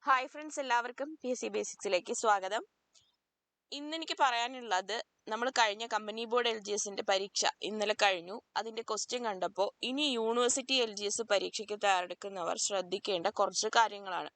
Hi friends, എല്ലാവർക്കും PSC ബേസിക്സിലേക്ക് സ്വാഗതം. ഇന്നെനിക്ക് പറയാനുള്ളത്, നമ്മൾ കഴിഞ്ഞ കമ്പനി ബോർഡ് LGSന്റെ പരീക്ഷ ഇന്നലെ കഴിഞ്ഞു. അതിൻ്റെ ക്വസ്റ്റ്യൻ കണ്ടപ്പോൾ ഇനി യൂണിവേഴ്സിറ്റി LGS പരീക്ഷയ്ക്ക് തയ്യാറെടുക്കുന്നവർ ശ്രദ്ധിക്കേണ്ട കുറച്ച് കാര്യങ്ങളാണ്.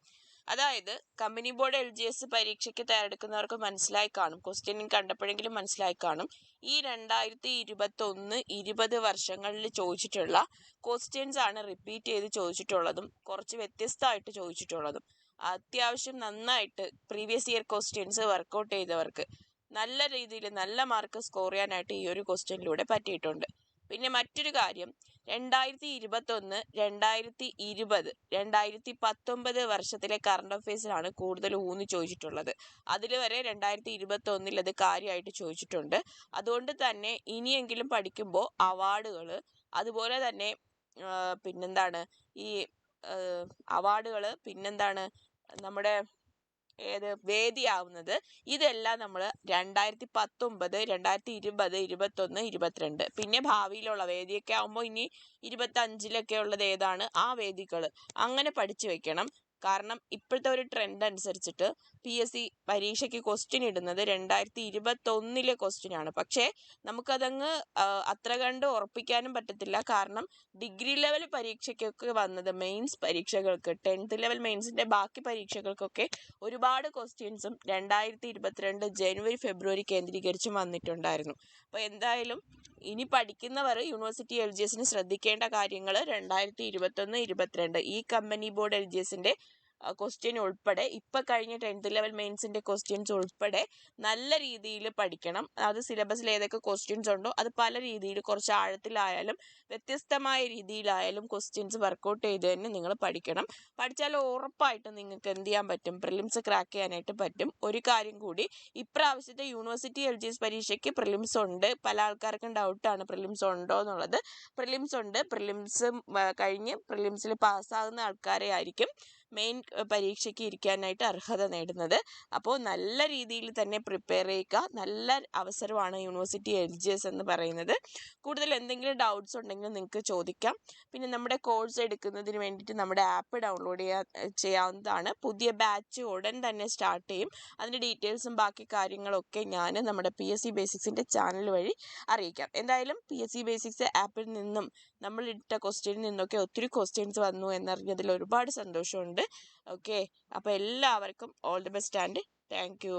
അതായത് കമ്പനി ബോർഡ് LGS പരീക്ഷയ്ക്ക് തയ്യാറെടുക്കുന്നവർക്ക് മനസ്സിലായി കാണും, ക്വസ്റ്റ്യൻ കണ്ടപ്പോഴെങ്കിലും മനസ്സിലായി കാണും, ഈ 2021-20 വർഷങ്ങളിൽ ചോദിച്ചിട്ടുള്ള ക്വസ്റ്റ്യൻസ് ആണ് റിപ്പീറ്റ് ചെയ്ത് ചോദിച്ചിട്ടുള്ളതും കുറച്ച് വ്യത്യസ്തമായിട്ട് ചോദിച്ചിട്ടുള്ളതും. അത്യാവശ്യം നന്നായിട്ട് പ്രീവിയസ് ഇയർ ക്വസ്റ്റ്യൻസ് വർക്കൗട്ട് ചെയ്തവർക്ക് നല്ല രീതിയിൽ നല്ല മാർക്ക് സ്കോർ ചെയ്യാനായിട്ട് ഈ ഒരു ക്വസ്റ്റ്യനിലൂടെ പറ്റിയിട്ടുണ്ട്. പിന്നെ മറ്റൊരു കാര്യം, 2021, 2020, 2019 വർഷത്തിലെ കറണ്ട് അഫയേഴ്സിലാണ് കൂടുതൽ ഊന്നി ചോദിച്ചിട്ടുള്ളത്. അതിൽ വരെ 2021 അത് കാര്യമായിട്ട് ചോദിച്ചിട്ടുണ്ട്. അതുകൊണ്ട് തന്നെ ഇനിയെങ്കിലും പഠിക്കുമ്പോൾ അവാർഡുകൾ, അതുപോലെ തന്നെ പിന്നെന്താണ് ഈ അവാർഡുകൾ, പിന്നെന്താണ് നമ്മുടെ വേദിയാവുന്നത്, ഇതെല്ലാം നമ്മൾ 2019, 2020, 2021, 2022, പിന്നെ ഭാവിയിലുള്ള വേദിയൊക്കെ ആകുമ്പോൾ ഇനി 2025 ഉള്ളത് ഏതാണ് ആ വേദികൾ അങ്ങനെ പഠിച്ചു വെക്കണം. കാരണം ഇപ്പോഴത്തെ ഒരു ട്രെൻഡ് അനുസരിച്ചിട്ട് PSC പരീക്ഷയ്ക്ക് ക്വസ്റ്റ്യൻ ഇടുന്നത് 2021 ക്വസ്റ്റ്യൻ ആണ്. പക്ഷേ നമുക്കതങ്ങ് അത്ര കണ്ട് ഉറപ്പിക്കാനും പറ്റത്തില്ല. കാരണം ഡിഗ്രി ലെവൽ പരീക്ഷയ്ക്കൊക്കെ വന്നത്, മെയിൻസ് പരീക്ഷകൾക്ക്, 10th ലെവൽ മെയിൻസിൻ്റെ ബാക്കി പരീക്ഷകൾക്കൊക്കെ ഒരുപാട് ക്വസ്റ്റ്യൻസും 2022 ജനുവരി ഫെബ്രുവരി കേന്ദ്രീകരിച്ചും വന്നിട്ടുണ്ടായിരുന്നു. അപ്പോൾ എന്തായാലും ഇനി പഠിക്കുന്നവർ യൂണിവേഴ്സിറ്റി LGSന് ശ്രദ്ധിക്കേണ്ട കാര്യങ്ങൾ 2021, 2022 ഈ കമ്പനി ബോർഡ് LGSന്റെ ക്വസ്റ്റ്യൻ ഉൾപ്പെടെ, ഇപ്പം കഴിഞ്ഞ 10th ലെവൽ മെയിൻസിൻ്റെ ക്വസ്റ്റ്യൻസ് ഉൾപ്പെടെ നല്ല രീതിയിൽ പഠിക്കണം. അത് സിലബസിൽ ഏതൊക്കെ ക്വസ്റ്റ്യൻസ് ഉണ്ടോ അത് പല രീതിയിൽ, കുറച്ച് ആഴത്തിലായാലും വ്യത്യസ്തമായ രീതിയിലായാലും ക്വസ്റ്റ്യൻസ് വർക്കൗട്ട് ചെയ്ത് തന്നെ നിങ്ങൾ പഠിക്കണം. പഠിച്ചാൽ ഉറപ്പായിട്ടും നിങ്ങൾക്ക് എന്ത് ചെയ്യാൻ പറ്റും, പ്രിലിംസ് ക്രാക്ക് ചെയ്യാനായിട്ട് പറ്റും. ഒരു കാര്യം കൂടി, ഇപ്രാവശ്യത്തെ യൂണിവേഴ്സിറ്റി LGS പരീക്ഷയ്ക്ക് പ്രിലിംസ് ഉണ്ട്. പല ആൾക്കാർക്കും ഡൗട്ടാണ് പ്രിലിംസ് ഉണ്ടോ എന്നുള്ളത്. പ്രിലിംസ് ഉണ്ട്. പ്രിലിംസ് കഴിഞ്ഞ് പ്രിലിംസിൽ പാസ്സാകുന്ന ആൾക്കാരെ ആയിരിക്കും മെയിൻ പരീക്ഷയ്ക്ക് ഇരിക്കാനായിട്ട് അർഹത നേടുന്നത്. അപ്പോൾ നല്ല രീതിയിൽ തന്നെ പ്രിപ്പയർ ചെയ്യുക. നല്ല അവസരമാണ് യൂണിവേഴ്സിറ്റി LGS എന്ന് പറയുന്നത്. കൂടുതൽ എന്തെങ്കിലും ഡൗട്ട്സ് ഉണ്ടെങ്കിൽ നിങ്ങൾക്ക് ചോദിക്കാം. പിന്നെ നമ്മുടെ കോഴ്സ് എടുക്കുന്നതിന് വേണ്ടിയിട്ട് നമ്മുടെ ആപ്പ് ഡൗൺലോഡ് ചെയ്യാവുന്നതാണ്. പുതിയ ബാച്ച് ഉടൻ തന്നെ സ്റ്റാർട്ട് ചെയ്യും. അതിൻ്റെ ഡീറ്റെയിൽസും ബാക്കി കാര്യങ്ങളൊക്കെ ഞാൻ നമ്മുടെ PSC ബേസിക്സിൻ്റെ ചാനൽ വഴി അറിയിക്കാം. എന്തായാലും PSC ബേസിക്സ് ആപ്പിൽ നിന്നും നമ്മൾ ഇട്ട ക്വസ്റ്റ്യനിൽ നിന്നൊക്കെ ഒത്തിരി ക്വസ്റ്റ്യൻസ് വന്നു എന്നറിഞ്ഞതിൽ ഒരുപാട് സന്തോഷമുണ്ട്. ഓക്കെ, അപ്പോൾ എല്ലാവർക്കും all the best and thank you.